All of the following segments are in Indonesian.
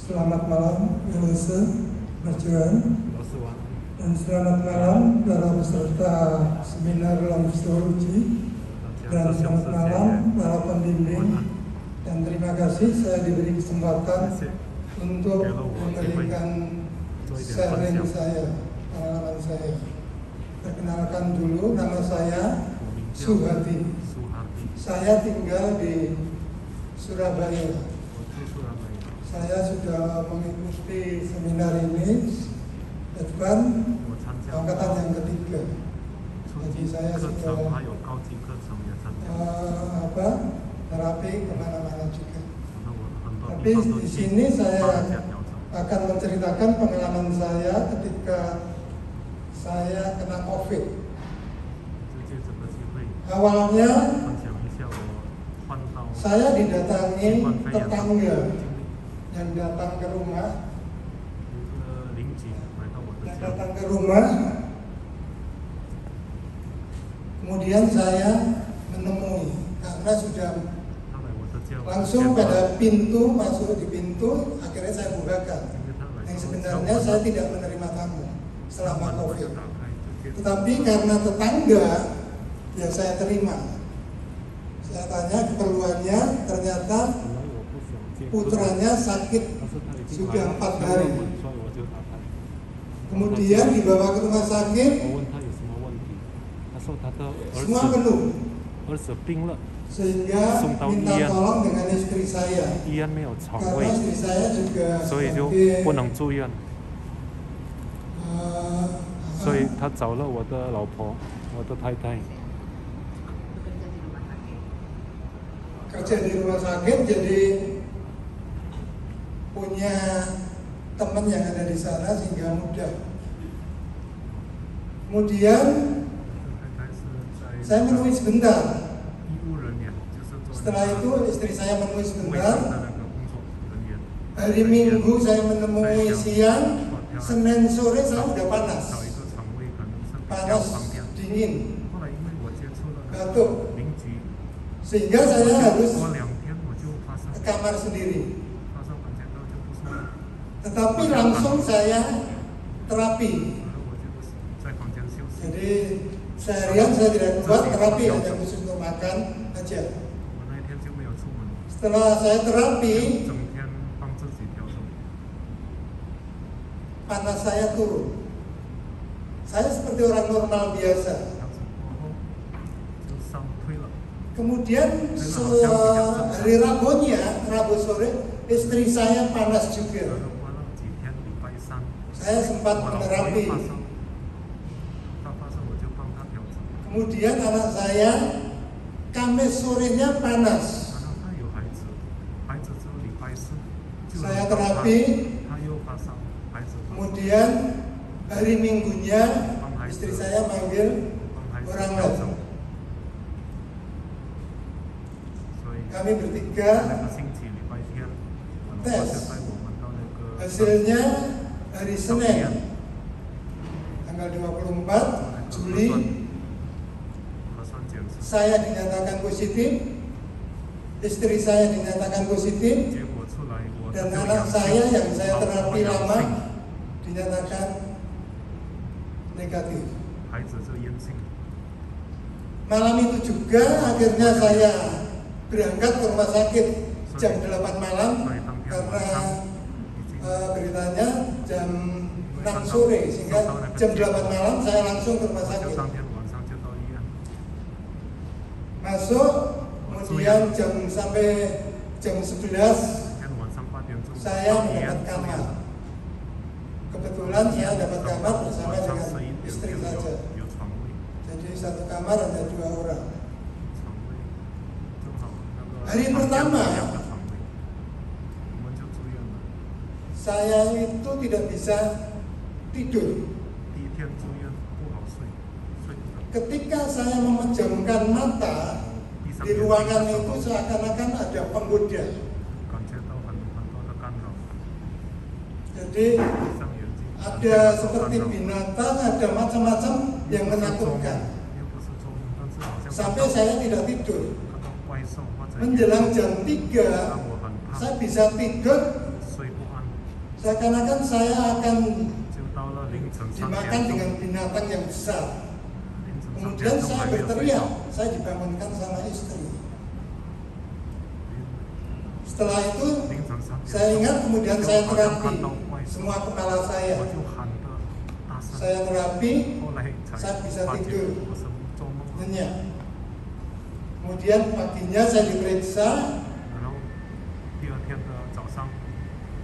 Selamat malam, Yose, Marjuan, dan selamat malam para peserta seminar Longsor Uji, dan selamat malam para pembimbing, dan terima kasih saya diberi kesempatan untuk memberikan sharing saya, pengalaman saya. Perkenalkan dulu, nama saya Suhati. Saya tinggal di Surabaya. Saya sudah mengikuti seminar ini depan angkatan yang ketiga. Jadi saya sudah terapi kemana-mana juga. Tapi di sini saya akan menceritakan pengalaman saya ketika saya kena COVID. Awalnya saya didatangi tetangga yang datang ke rumah, kemudian saya menemui karena sudah langsung pada pintu, masuk di pintu, akhirnya saya bukakan. Yang sebenarnya saya tidak menerima tamu selama COVID, tetapi karena tetangga, ya saya terima. Saya tanya keperluannya, ternyata putranya sakit sudah 4 hari. Kemudian dibawa ke rumah sakit, semua penuh, sehingga minta tolong dengan istri saya, karena istri saya juga sakit. 所以他找了我的老婆，我的太太。 kerja di rumah sakit, jadi punya teman yang ada di sana sehingga mudah. Kemudian saya menemui sebentar. Setelah itu istri saya menemui sebentar. Hari Minggu saya menemui siang, Senin sore saya udah panas, dingin, batuk, sehingga saya harus ke kamar sendiri. Tetapi langsung saya terapi. Jadi seharian saya tidak keluar, terapi hanya khusus untuk makan aja. Setelah saya terapi, panas saya turun. Saya seperti orang normal biasa. Kemudian hari Rabu sore, istri saya panas juga. Saya sempat menerapi. Kemudian anak saya Kamis sorenya panas. Saya terapi. Kemudian hari Minggunya istri saya manggil orang lain. Kami bertiga tes. Hasilnya hari Senin tanggal 24 Juli saya dinyatakan positif, istri saya dinyatakan positif, dan anak saya yang saya terapi lama dinyatakan negatif. Malam itu juga akhirnya saya berangkat ke rumah sakit jam 8 malam karena beritanya jam 6 sore, sehingga jam 8 malam saya langsung ke rumah sakit. Masuk, kemudian sampai jam 11 saya mendapat kamar. Kebetulan saya dapat kamar bersama dengan istri saja. Jadi satu kamar ada 2 orang. Hari pertama saya itu tidak bisa tidur. Ketika saya memejamkan mata, di ruangan itu seakan-akan ada penggoda. Jadi ada seperti binatang, ada macam-macam yang menakutkan. Sampai saya tidak tidur. Menjelang jam 3 saya bisa tidur seakan-akan saya akan 就到了凌晨3 dimakan 点 dengan 钟， binatang yang besar. 凌晨3 Kemudian 点钟 saya 还没有睡 berteriak, 觉。 saya dibangunkan sama istri. Setelah itu 凌晨3 saya 点 ingat 钟， kemudian 就 saya 好像 terapi 看到怪兽， semua kepala saya. 我就喊得大声。 Saya terapi, 后来才 saya bisa 发觉 tidur 我是做梦了。 nyenyak. Kemudian paginya saya diperiksa, 然后第二天的早上，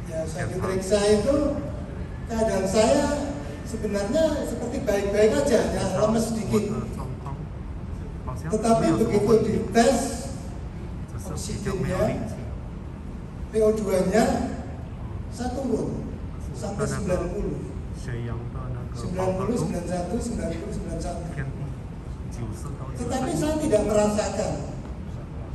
ya saya diperiksa itu keadaan saya sebenarnya seperti baik-baik aja, ya 我 lemes 的 sedikit. 状况好像 Tetapi 没有什么 begitu 问题， dites 只是比较没有力气。 PO2-nya saya turun sampai 在那个 90, 血氧的那个饱和 90, 度 91, 90, 91. 偏低，90到 Tetapi 91。 saya tidak merasakan.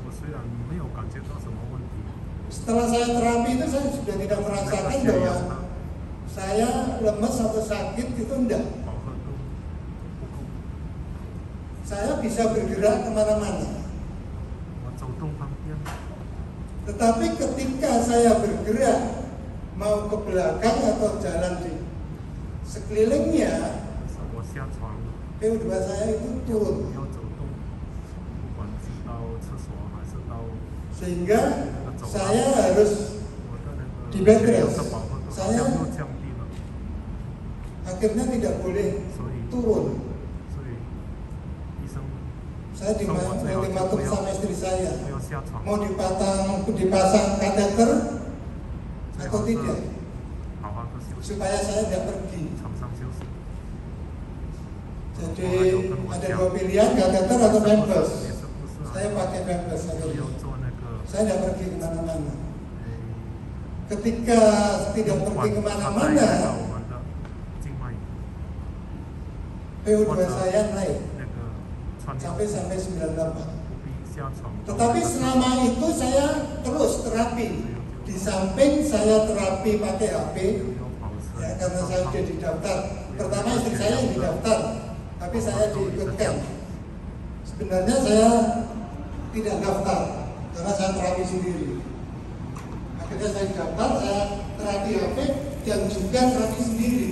我虽然没有感觉到什么问题， Setelah saya terapi itu saya sudah tidak 那个 merasakan 血 bahwa 氧的 saya lemes atau sakit itu enggak. 饱和度不够， Saya bisa bergerak kemana-mana. 我走动方便。 Tetapi ketika saya bergerak mau ke belakang atau jalan di sekelilingnya, 但是我下床 PO2 saya itu turun. 要走动，不管是到厕所还是到 Sehingga saya harus 我的那 di 个 bed 血氧 rest. 的饱和度好 Saya 像又降低了， akhirnya tidak boleh 所以 turun. 所以医生 Saya dimatuk sama istri saya. 不要下床， Mau dipasang kateter 最 atau 好是 tidak, 好好的休息， supaya saya tidak pergi. 床上休息。 Jadi ada dua pilihan, kateter atau pampers. 也是不是 Saya pakai pampers 要 akhirnya. 做那个 Saya tidak pergi kemana-mana. 呃 Ketika tidak 用 pergi 管插在那个 kemana-mana, 我们的静脉， PO2 saya naik 那个穿药 sampai 98. 不必下床。 Tetapi selama itu saya terus terapi. Di samping saya terapi pakai HP, 要保持 ya, karena saya sudah didaftar. Pertama istri saya yang didaftar, tapi saya diikutkan. Sebenarnya saya tidak daftar karena saya terapi sendiri. Akhirnya saya daftar, saya terapi HP dan juga terapi sendiri.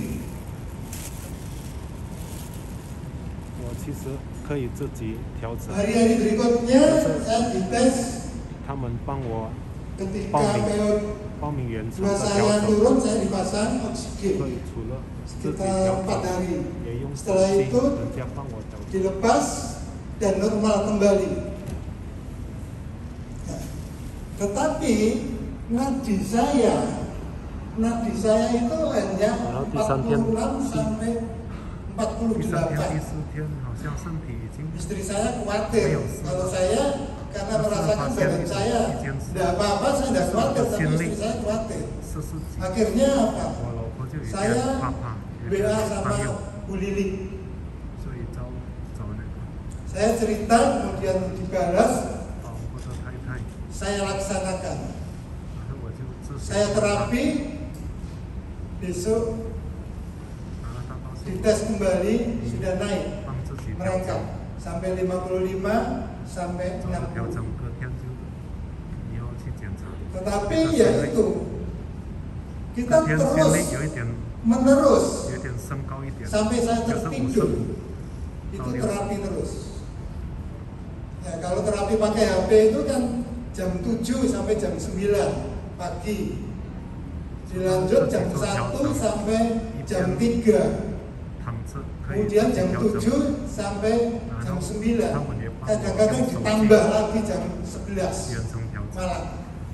我其实可以自己调整， Hari-hari berikutnya saya dites 他们帮我 ketika 报名 PO2 报名员程的调 saya 整， turun, saya dipasang 所 oksigen 以除了自己 sekitar 4调整， hari. 也用手 Setelah 机 itu 人家帮我调整。 dilepas dan normal kembali. Nah, tetapi nadi saya itu hanya 46 sampai 第三天、第 48. 四天，好像身体已经 Istri saya khawatir kalau saya karena merasakan badan saya tidak apa-apa, saya tidak khawatir, tapi istri saya khawatir. 四十几， Akhirnya apa? 我老婆就有点 Saya 怕怕，有 WA 点担 sama 忧， Bu Lili. 所以找那个 Saya cerita, kemudian dibalas, 保护的太太， saya laksanakan. 然后我就自己 Saya terapi, besok 拿了大包手 dites kembali sudah naik 帮自己调 merangkak 整， sampai 55 sampai 做了调整， 60. 隔天就以后去检查。 Tetapi ya itu kita 隔天心 terus 率有一点 menerus 有点升高一点， sampai saya 就是 tertidur. 55 Itu 到 terapi 60。 terus. Ya, kalau terapi pakai HP itu kan jam 7 sampai jam 9 pagi. Dilanjut jam 1 sampai jam 3. 躺着可以 Kemudian 自己 jam 调整。 7 sampai jam 9. 他们也帮我 Kadang-kadang 用手机 ditambah lagi jam 11 远程调整， malam.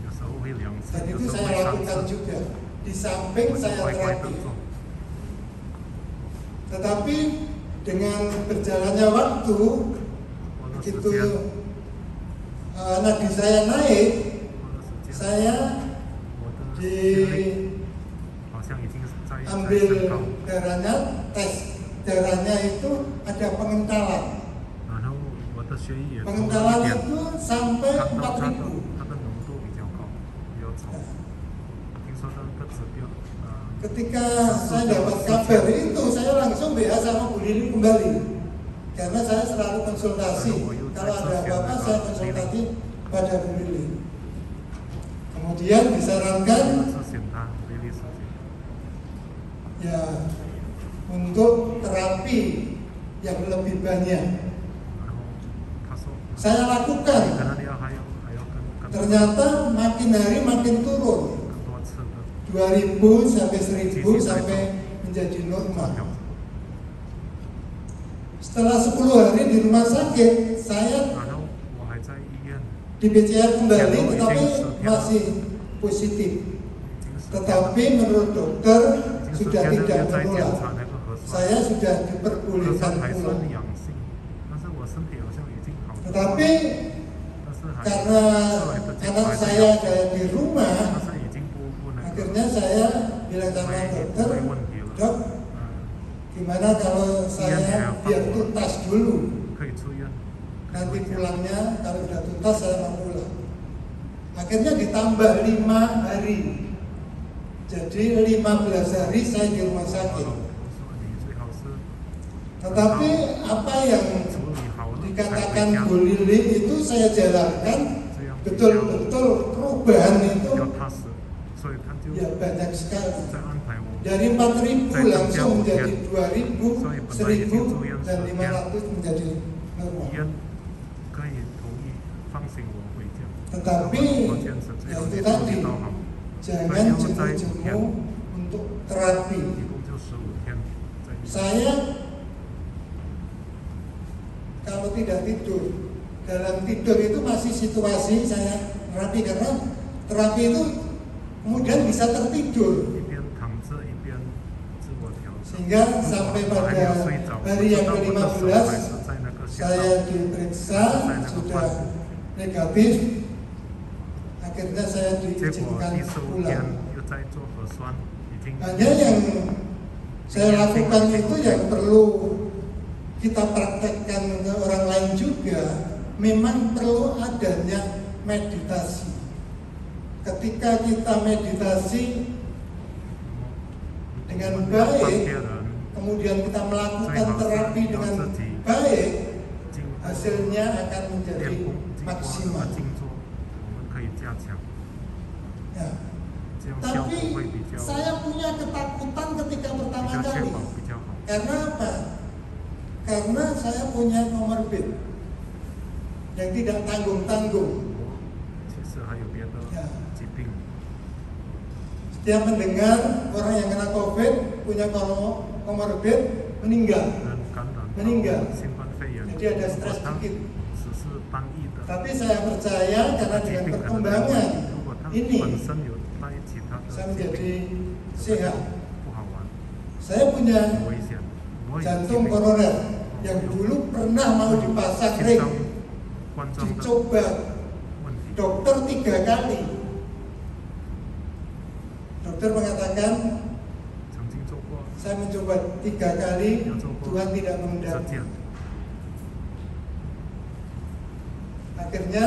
有时候会2次， Dan 有 itu 时候 saya 会3 lakukan 次， juga. Di samping 我就 saya 乖乖的 terapi. 做。 Tetapi dengan berjalannya waktu, 过了时 begitu 间， nadi saya naik, 过了时间， saya 我的心率 diambil 好像已经在升高， darahnya, tes darahnya itu ada pengentalan. 然后我的血液也多了 Pengentalan 一点， itu sampai 看到它的 4000. 浓度比较高，比较稠。听说那个指标， Ketika saya dapat kabar itu, saya langsung WA sama Bu Lili kembali. Karena saya selalu konsultasi. Kalau ada apa-apa, saya konsultasi pada Bu Lili. Kemudian 我 disarankan 是选他，威力事情。ya untuk terapi yang lebih banyak. 然后他说， Saya 可 lakukan, 能你还要更 ternyata makin hari makin turun, 多次的 2000 sampai 1000 sampai menjadi normal. Setelah 10 hari di rumah sakit, saya 然后我还在医院， di PCR kembali tetapi masih positif. 已经10天了， Tetapi menurut dokter 已经10 sudah 天了， tidak 又在检 menular. 查那个核酸， Saya sudah 核 diperbolehkan 酸还 pulang. 是阳性，但是我身体好像已经好了， Tetapi 但是还 karena 后来的结果 anak 还是 saya 阳， ada di rumah, 但是已经不那个 akhirnya saya bilang sama 没 dokter, 问题了， dok, gimana kalau saya biar tuntas dulu, 可以出院，可以 nanti 回家。 pulangnya kalau sudah tuntas saya mau pulang. Akhirnya ditambah 5 hari, jadi 15 hari saya di rumah 我 sakit. 老婆说你最好是 Tetapi apa yang 处理好了才回 dikatakan 家， Bu Lili itu saya jalankan, 这样比较 betul-betul perubahan itu 踏实，所以他就 ya banyak sekali. 在安排我。 Dari 4.000 langsung menjadi 2.000, 1.000 dan 500 menjadi 医 normal. 院可以同意放行我回家， Tetapi 我坚持最 ya 后 itu 你 tadi, 到好， jangan jemu-jemu untuk terapi. 一共就15天在医院。 Saya kalau tidak tidur, dalam tidur itu masih situasi saya terapi, karena terapi itu kemudian bisa tertidur. 一边躺着一边自我调整。 Sehingga sampai 我还没 pada 有睡着， hari 我 yang 知道我的手还 ke-15 是在那个线上， saya diperiksa sudah negatif. Akhirnya saya 结果 diizinkan 第15天 pulang. 又在做核酸，已经 Hanya yang saya lakukan itu yang perlu kita praktekkan ke orang lain juga, memang perlu adanya meditasi. Ketika kita meditasi dengan 我们要帮 baik, 别人， kemudian kita melakukan terapi dengan baik, 经过 hasilnya akan 练 menjadi 功，经过那 maksimal. 个静坐，我们可以加强， Ya. 这样效果 Tapi 会比较 saya punya ketakutan ketika 比 pertama 较确 kali. 保比较好。 Karena apa? Karena saya punya comorbid yang tidak tanggung-tanggung. 我其实还有别的疾病， Setiap mendengar orang yang kena COVID punya comorbid meninggal. 人感染 meninggal 到新冠肺炎， Jadi ada 如果 stres 他 sedikit. 只是单一的 Tapi saya percaya karena 疾 dengan 病可能没有 perkembangan 问题，如果他 ini 本身有带其他的 saya 疾 menjadi 病， sehat. 不好玩， Saya punya 很危险。我有疾 jantung 病， koroner yang dulu pernah mau dipasang 心 ring, 脏冠状的 dicoba 问题， dokter 3 kali. Dokter mengatakan 曾经做过 saya mencoba 3 kali, Tuhan tidak 实 menghendaki. 践， Akhirnya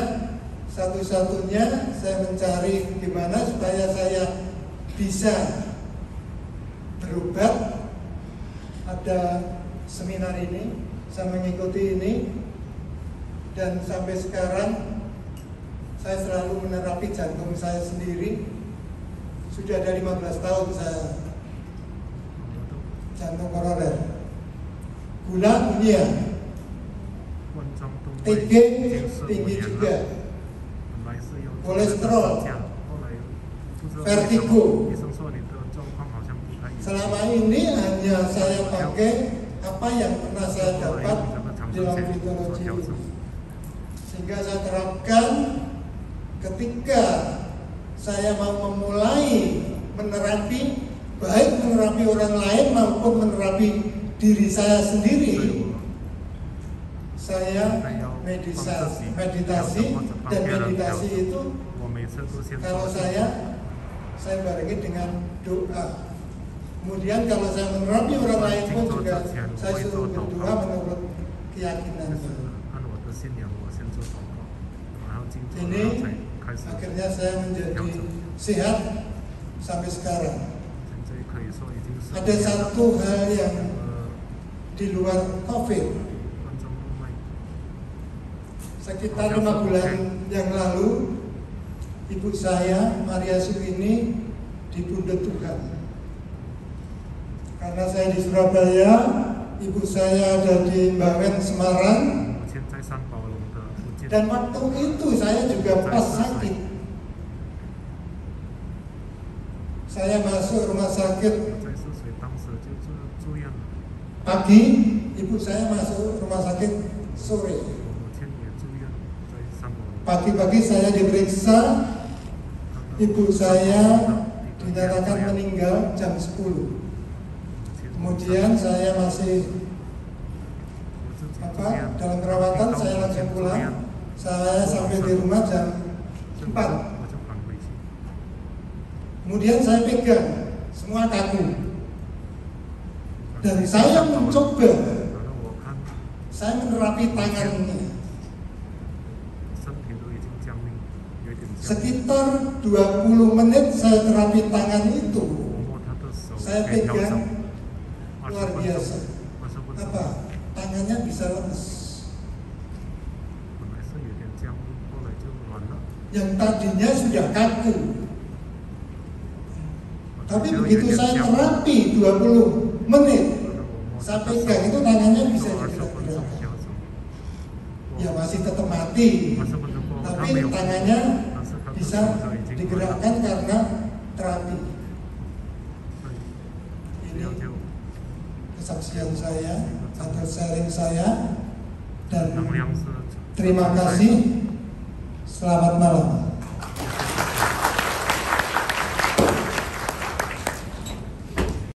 satu-satunya saya mencari gimana supaya saya bisa berobat. Ada seminar ini, saya mengikuti ini, dan sampai sekarang saya selalu menerapi jantung saya sendiri. Sudah ada 15 tahun saya 我都 jantung koroner. Gula dunia, 冠状动脉 TG 已经是5 tinggi 年 juga. 了，本来是有 Kolesterol 降，后来不知道为什 Vertigo 么医生说你的状况好像不太一样。 Selama ini hanya saya pakai apa yang pernah saya dapat di dalam fitologi ini. Sehingga saya terapkan ketika saya mau memulai menerapi, baik menerapi orang lain maupun menerapi diri saya 所以 sendiri, 我 saya 要帮自己 meditasi 或者帮 dan 别人调 meditasi 整。 itu 我每次都先 kalau 做静 saya 坐， barengi dengan doa. Kemudian kalau saya menerapi orang lain pun juga saya suruh berdoa menurut 就 keyakinan. 是按我的信仰，我先做祷告，然后静坐，然 Ini 后才开始 akhirnya saya 调 menjadi 整。 sehat sampai sekarang. 现在可以说已经是 Ada satu hal yang di luar COVID. 冠状动脉 Sekitar 5 bulan yang lalu, ibu saya Maria Suwini dipundhut Tuhan. Karena saya di Surabaya, ibu saya ada di Bawen, Semarang. 母亲在三宝龙的附近。 Dan waktu itu saya juga pas sakit. Saya masuk rumah sakit 在泗水当时就住院了， pagi, ibu saya masuk rumah sakit sore. 我母亲也住院在三宝龙。 Pagi-pagi saya diperiksa, ibu saya dinyatakan meninggal jam 10. Kemudian saya masih dalam perawatan, saya langsung pulang. Saya sampai di rumah jam 4. Kemudian saya pegang semua kaku. Dan saya mencoba, saya menerapi tangannya. Sekitar 20 menit saya terapi tangan itu. Saya pegang luar biasa. Apa? Tangannya bisa lemes. Yang tadinya sudah kaku. Tapi begitu saya terapi 20 menit, saya pegang itu tangannya bisa digerak-gerak. Ya masih tetap mati, tapi tangannya bisa digerakkan karena terapi. Ini kesaksian saya atau sharing saya, dan terima kasih. Selamat malam.